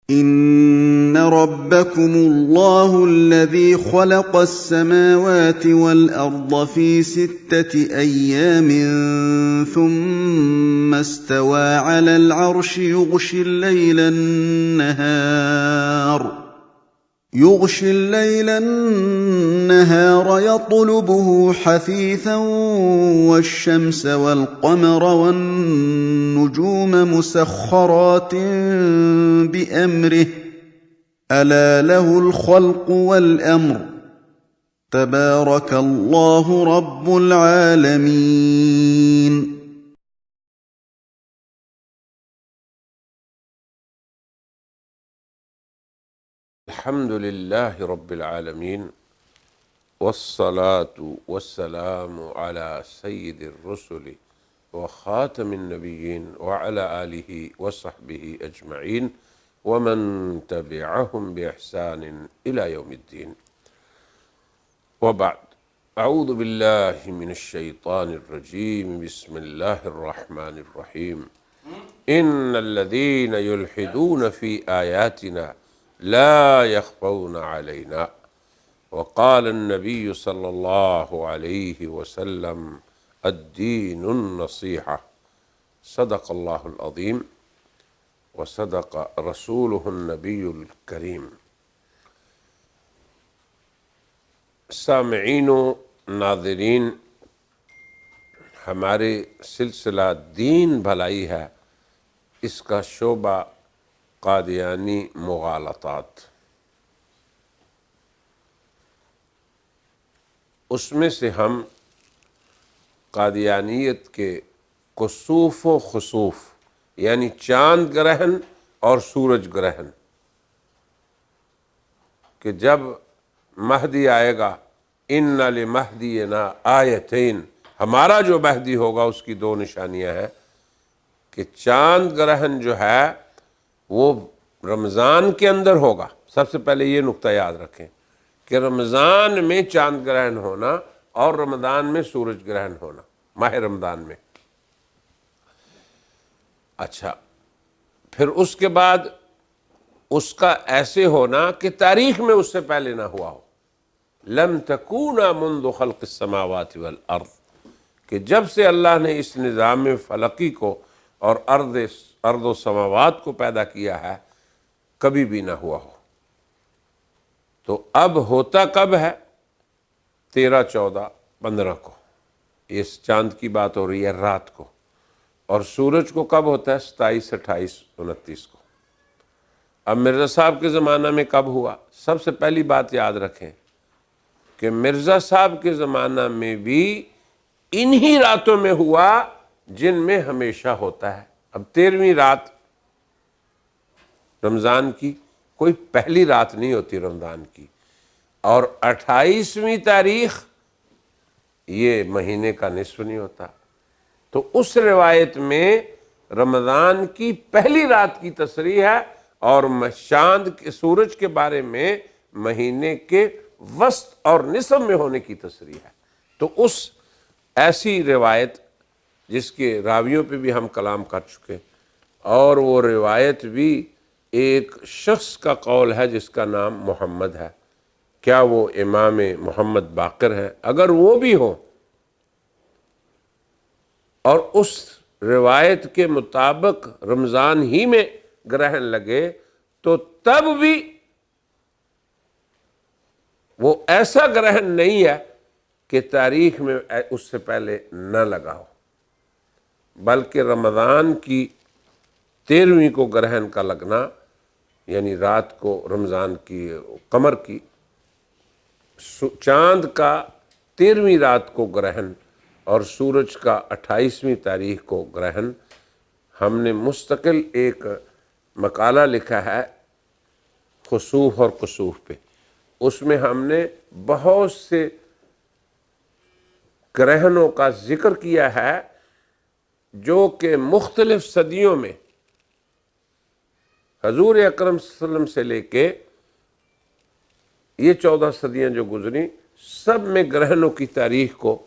إن ربكم الله الذي خلق السماوات والأرض في 6 أيام ثم استوى على العرش يغشي الليل النهار يطلبه حثيثا والشمس والقمر والنجوم مسخرات بأمره ألا له الخلق والأمر تبارك الله رب العالمين. الحمد لله رب العالمين والصلاة والسلام على سيد الرسل وخاتم النبيين وعلى آله وصحبه أجمعين ومن تبعهم بإحسان إلى يوم الدين. وبعد، أعوذ بالله من الشيطان الرجيم. بسم الله الرحمن الرحيم. إن الذين يلحدون في آياتنا لا يخفون علينا وقال النبي صلى الله عليه وسلم الدين النصيحة. صدق الله العظيم وصدق رسوله النبی الکریم. سامعین و ناظرین، ہمارے سلسلہ دین بھلائی ہے، اس کا شعبہ قادیانی مغالطات. اس میں سے ہم قادیانیت کے کسوف و خسوف یعنی چاند گرہن اور سورج گرہن، کہ جب مہدی آئے گا ان لمہدینا آیتین، ہمارا جو مہدی ہوگا اس کی 2 نشانیاں ہیں کہ چاند گرہن جو ہے وہ رمضان کے اندر ہوگا. سب سے پہلے یہ نقطہ یاد رکھیں کہ رمضان میں چاند گرہن ہونا اور رمضان میں سورج گرہن ہونا، ماہ رمضان میں. اچھا، پھر اس کے بعد اس کا ایسے ہونا کہ تاریخ میں اس سے پہلے نہ ہوا ہو. لم تکون منذ خلق السماوات والارض، کہ جب سے اللہ نے اس نظام فلکی کو اور ارض و سماوات کو پیدا کیا ہے کبھی بھی نہ ہوا ہو. تو اب ہوتا کب ہے؟ 13، 14، 15 کو اس چاند کی بات ہو رہی ہے رات کو. اور سورج کو کب ہوتا ہے؟ 27، 28، 29 کو. اب مرزا صاحب کے زمانہ میں کب ہوا؟ سب سے پہلی بات یاد رکھیں کہ مرزا صاحب کے زمانہ میں بھی انہی راتوں میں ہوا جن میں ہمیشہ ہوتا ہے. اب 13ویں رات رمضان کی کوئی پہلی رات نہیں ہوتی رمضان کی، اور 28ویں تاریخ یہ مہینے کا نصف نہیں ہوتا. تو اس روایت میں رمضان کی پہلی رات کی تصریح ہے اور چاند کے سورج کے بارے میں مہینے کے وسط اور نصف میں ہونے کی تصریح ہے. تو اس ایسی روایت جس کے راویوں پہ بھی ہم کلام کر چکے، اور وہ روایت بھی ایک شخص کا قول ہے جس کا نام محمد ہے. کیا وہ امام محمد باقر ہے؟ اگر وہ بھی ہو اور اس روایت کے مطابق رمضان ہی میں گرہن لگے تو تب بھی وہ ایسا گرہن نہیں ہے کہ تاریخ میں اس سے پہلے نہ لگا ہو، بلکہ رمضان کی 13ویں کو گرہن کا لگنا، یعنی رات کو رمضان کی قمر کی چاند کا 13ویں رات کو گرہن اور سورج کا 28ویں تاریخ کو گرہن. ہم نے مستقل ایک مقالہ لکھا ہے خسوف اور کسوف پہ. اس میں ہم نے بہت سے گرہنوں کا ذکر کیا ہے جو کہ مختلف صدیوں میں حضور اکرم صلی اللہ علیہ وسلم سے لے کے یہ 14 صدیاں جو گزری، سب میں گرہنوں کی تاریخ کو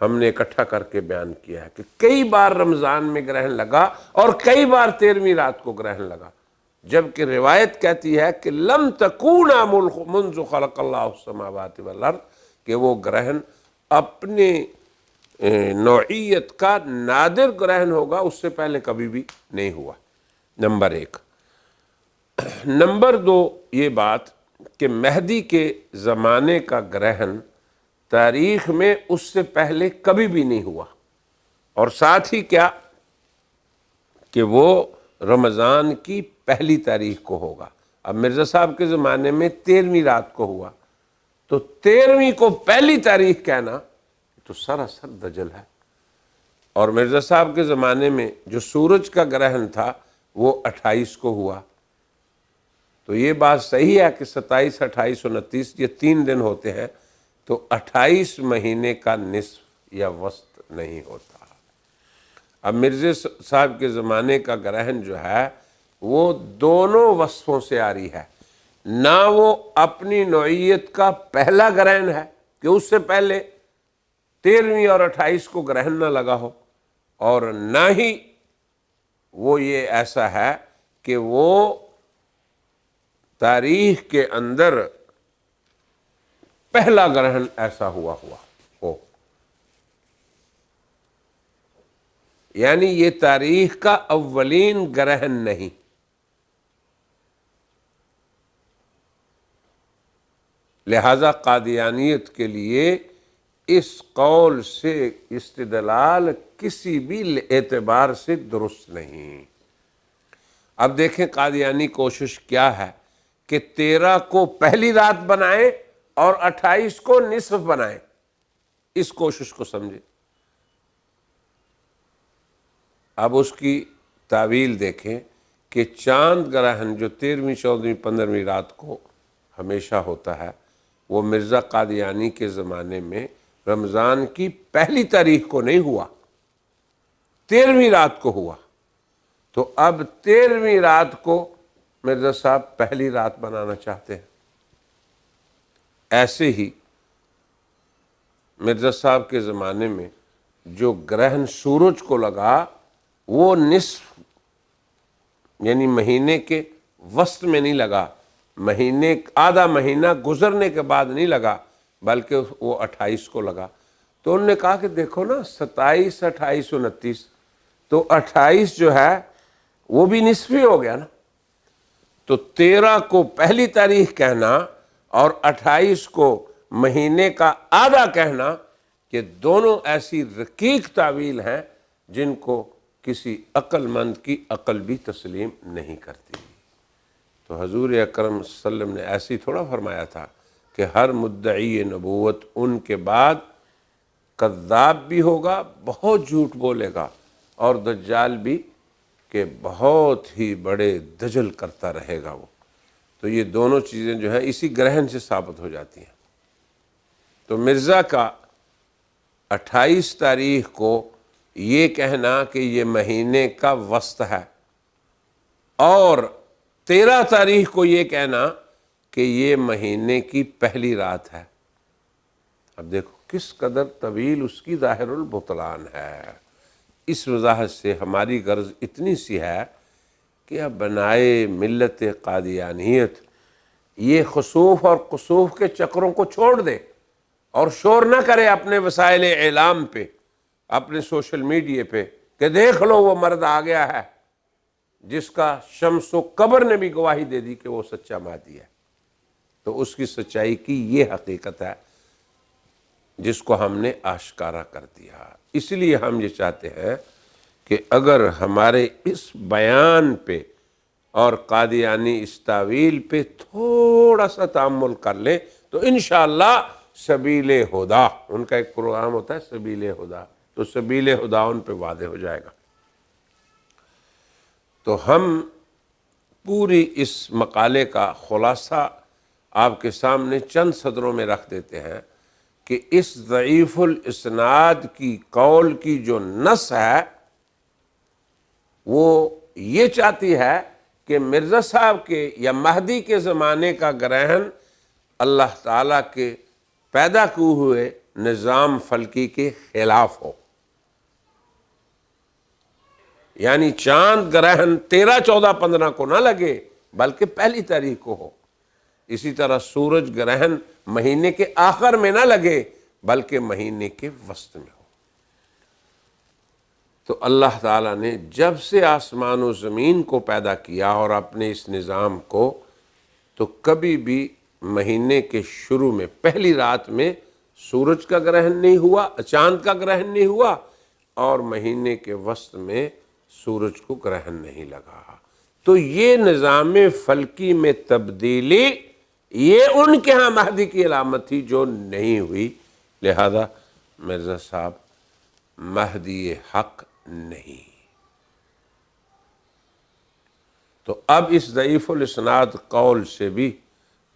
ہم نے اکٹھا کر کے بیان کیا ہے کہ کئی بار رمضان میں گرہن لگا اور کئی بار 13ویں رات کو گرہن لگا. جبکہ روایت کہتی ہے کہ لم تکونا منذ خلق اللہ السماوات والارض، کہ وہ گرہن اپنے نوعیت کا نادر گرہن ہوگا، اس سے پہلے کبھی بھی نہیں ہوا۔ نمبر 1۔ نمبر 2 یہ بات کہ مہدی کے زمانے کا گرہن تاریخ میں اس سے پہلے کبھی بھی نہیں ہوا، اور ساتھ ہی کیا کہ وہ رمضان کی پہلی تاریخ کو ہوگا۔ اب مرزا صاحب کے زمانے میں 13ویں رات کو ہوا، تو 13ویں کو پہلی تاریخ کہنا تو سراسر دجل ہے۔ اور مرزا صاحب کے زمانے میں جو سورج کا گرہن تھا وہ 28 کو ہوا، تو یہ بات صحیح ہے کہ 27، 28، 29 یہ 3 دن ہوتے ہیں، تو 28 مہینے کا نصف یا وسط نہیں ہوتا۔ اب مرزا صاحب کے زمانے کا گرہن جو ہے وہ دونوں وصفوں سے آری ہے، نہ وہ اپنی نوعیت کا پہلا گرہن ہے کہ اس سے پہلے 13ویں اور 28 کو گرہن نہ لگا ہو، اور نہ ہی وہ یہ ایسا ہے کہ وہ تاریخ کے اندر پہلا گرہن ایسا ہوا ہو، یعنی یہ تاریخ کا اولین گرہن نہیں۔ لہذا قادیانیت کے لیے اس قول سے استدلال کسی بھی اعتبار سے درست نہیں۔ اب دیکھیں قادیانی کوشش کیا ہے کہ 13 کو پہلی رات بنائیں اور 28 کو نصف بنائیں، اس کوشش کو سمجھیں۔ اب اس کی تعویل دیکھیں کہ چاند گرہن جو 13ویں، 14ویں، 15ویں رات کو ہمیشہ ہوتا ہے، وہ مرزا قادیانی کے زمانے میں رمضان کی پہلی تاریخ کو نہیں ہوا، 13ویں رات کو ہوا۔ تو اب 13ویں رات کو مرزا صاحب پہلی رات بنانا چاہتے ہیں۔ ایسے ہی مرزا صاحب کے زمانے میں جو گرہن سورج کو لگا وہ نصف یعنی مہینے کے وسط میں نہیں لگا، آدھا مہینہ گزرنے کے بعد نہیں لگا، بلکہ وہ 28 کو لگا۔ تو انہوں نے کہا کہ دیکھو نا 27، 28، 29، تو 28 جو ہے وہ بھی نصفی ہو گیا نا، تو 13 کو پہلی تاریخ کہنا اور 28 کو مہینے کا آدھا کہنا، کہ دونوں ایسی رقیق تعویل ہیں جن کو کسی عقل مند کی عقل بھی تسلیم نہیں کرتی۔ تو حضور اکرم صلی اللہ علیہ وسلم نے ایسی تھوڑا فرمایا تھا کہ ہر مدعی نبوت ان کے بعد کذاب بھی ہوگا، بہت جھوٹ بولے گا، اور دجال بھی کہ بہت ہی بڑے دجل کرتا رہے گا وہ۔ تو یہ دونوں چیزیں جو ہیں اسی گرہن سے ثابت ہو جاتی ہیں۔ تو مرزا کا 28 تاریخ کو یہ کہنا کہ یہ مہینے کا وسط ہے، اور 13 تاریخ کو یہ کہنا کہ یہ مہینے کی پہلی رات ہے۔ اب دیکھو کس قدر طویل اس کی ظاہر البطلان ہے۔ اس وضاحت سے ہماری غرض اتنی سی ہے کہ اب بنائے ملت قادیانیت یہ خسوف اور کسوف کے چکروں کو چھوڑ دے اور شور نہ کرے اپنے وسائل اعلام پہ، اپنے سوشل میڈیا پہ، کہ دیکھ لو وہ مرد آ گیا ہے جس کا شمس و قمر نے بھی گواہی دے دی کہ وہ سچا مہدی ہے۔ تو اس کی سچائی کی یہ حقیقت ہے جس کو ہم نے آشکارا کر دیا۔ اس لیے ہم یہ چاہتے ہیں کہ اگر ہمارے اس بیان پہ اور قادیانی اس تعویل پہ تھوڑا سا تأمل کر لیں تو انشاءاللہ سبیل ہدا، ان کا ایک پروگرام ہوتا ہے سبیل ہدا، تو سبیل ہدا ان پہ واضح ہو جائے گا۔ تو ہم پوری اس مقالے کا خلاصہ آپ کے سامنے چند صدروں میں رکھ دیتے ہیں کہ اس ضعیف الاسناد کی قول کی جو نص ہے وہ یہ چاہتی ہے کہ مرزا صاحب کے یا مہدی کے زمانے کا گرہن اللہ تعالیٰ کے پیدا کیے ہوئے نظام فلکی کے خلاف ہو، یعنی چاند گرہن 13، 14، 15 کو نہ لگے، بلکہ پہلی تاریخ کو ہو۔ اسی طرح سورج گرہن مہینے کے آخر میں نہ لگے بلکہ مہینے کے وسط میں ہو۔ تو اللہ تعالیٰ نے جب سے آسمان و زمین کو پیدا کیا اور اپنے اس نظام کو، تو کبھی بھی مہینے کے شروع میں پہلی رات میں سورج کا گرہن نہیں ہوا، چاند کا گرہن نہیں ہوا، اور مہینے کے وسط میں سورج کو گرہن نہیں لگا۔ تو یہ نظام فلکی میں تبدیلی یہ ان کے ہاں مہدی کی علامت تھی جو نہیں ہوئی، لہذا مرزا صاحب مہدی حق نہیں۔ تو اب اس ضعیف الاسناد قول سے بھی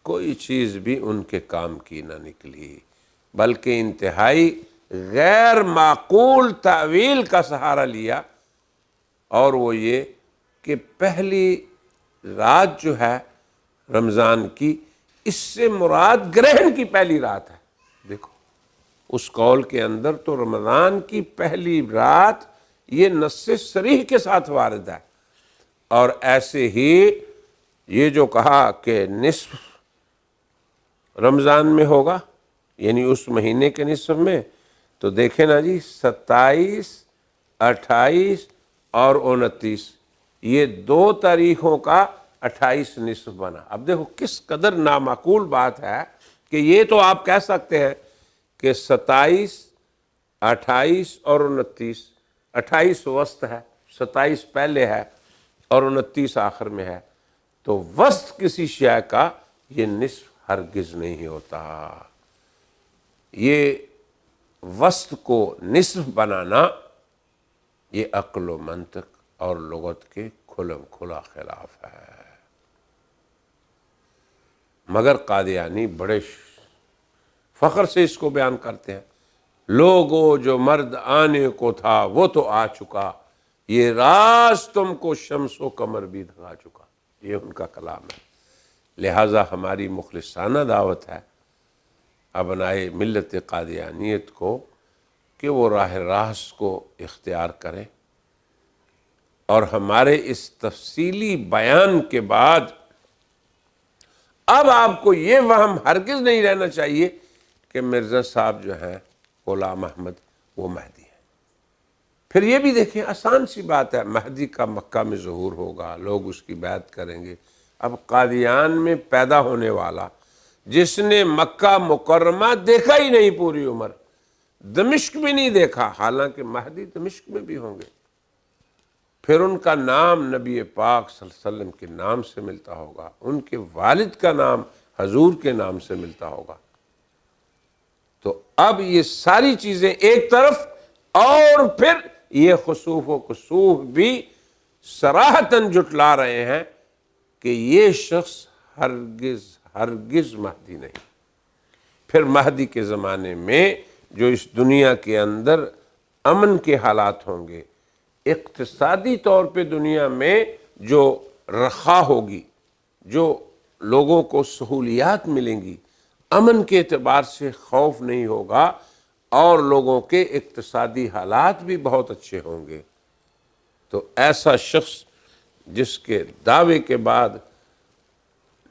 کوئی چیز بھی ان کے کام کی نہ نکلی، بلکہ انتہائی غیر معقول تعویل کا سہارا لیا، اور وہ یہ کہ پہلی رات جو ہے رمضان کی، اس سے مراد گرہن کی پہلی رات ہے۔ دیکھو اس قول کے اندر تو رمضان کی پہلی رات یہ نص صریح کے ساتھ وارد ہے، اور ایسے ہی یہ جو کہا کہ نصف رمضان میں ہوگا، یعنی اس مہینے کے نصف میں، تو دیکھیں نا جی 27، 28 اور 29، یہ 2 تاریخوں کا 28 نصف بنا۔ اب دیکھو کس قدر نامعقول بات ہے کہ یہ تو آپ کہہ سکتے ہیں کہ 27، 28 اور 29، 28 وسط ہے، 27 پہلے ہے اور 29 آخر میں ہے، تو وسط کسی شے کا یہ نصف ہرگز نہیں ہوتا۔ یہ وسط کو نصف بنانا یہ عقل و منطق اور لغت کے کھلم کھلا خلاف ہے۔ مگر قادیانی بڑے فخر سے اس کو بیان کرتے ہیں، لوگو جو مرد آنے کو تھا وہ تو آ چکا، یہ راز تم کو شمس و قمر بھی دکھا چکا۔ یہ ان کا کلام ہے۔ لہٰذا ہماری مخلصانہ دعوت ہے ابنائے ملت قادیانیت کو کہ وہ راہ راست کو اختیار کریں، اور ہمارے اس تفصیلی بیان کے بعد اب آپ کو یہ وہم ہرگز نہیں رہنا چاہیے کہ مرزا صاحب جو ہیں غلام احمد وہ مہدی ہیں۔ پھر یہ بھی دیکھیں آسان سی بات ہے، مہدی کا مکہ میں ظہور ہوگا، لوگ اس کی بیعت کریں گے۔ اب قادیان میں پیدا ہونے والا جس نے مکہ مکرمہ دیکھا ہی نہیں پوری عمر، دمشق بھی نہیں دیکھا، حالانکہ مہدی دمشق میں بھی ہوں گے، پھر ان کا نام نبی پاک صلی اللہ علیہ وسلم کے نام سے ملتا ہوگا، ان کے والد کا نام حضور کے نام سے ملتا ہوگا۔ تو اب یہ ساری چیزیں ایک طرف، اور پھر یہ خسوف و کسوف بھی صراحتاً جٹلا رہے ہیں کہ یہ شخص ہرگز مہدی نہیں۔ پھر مہدی کے زمانے میں جو اس دنیا کے اندر امن کے حالات ہوں گے، اقتصادی طور پہ دنیا میں جو رخا ہوگی، جو لوگوں کو سہولیات ملیں گی، امن کے اعتبار سے خوف نہیں ہوگا، اور لوگوں کے اقتصادی حالات بھی بہت اچھے ہوں گے، تو ایسا شخص جس کے دعوے کے بعد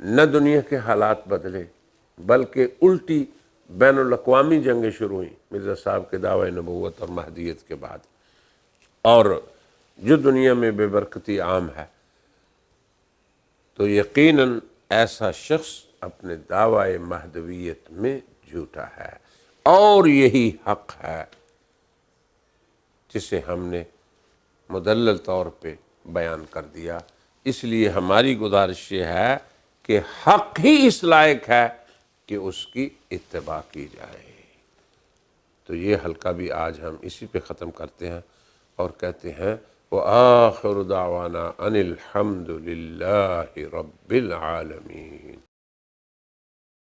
نہ دنیا کے حالات بدلے بلکہ الٹی بین الاقوامی جنگیں شروع ہوئیں مرزا صاحب کے دعوی نبوت اور مہدیت کے بعد، اور جو دنیا میں بے برکتی عام ہے، تو یقیناً ایسا شخص اپنے دعوی مہدویت میں جھوٹا ہے، اور یہی حق ہے جسے ہم نے مدلل طور پہ بیان کر دیا۔ اس لیے ہماری گزارش یہ ہے کہ حق ہی اس لائق ہے کہ اس کی اتباع کی جائے۔ تو یہ حلقہ بھی آج ہم اسی پہ ختم کرتے ہیں اور کہتے ہیں وآخر دعوانا ان الحمد للہ رب العالمین۔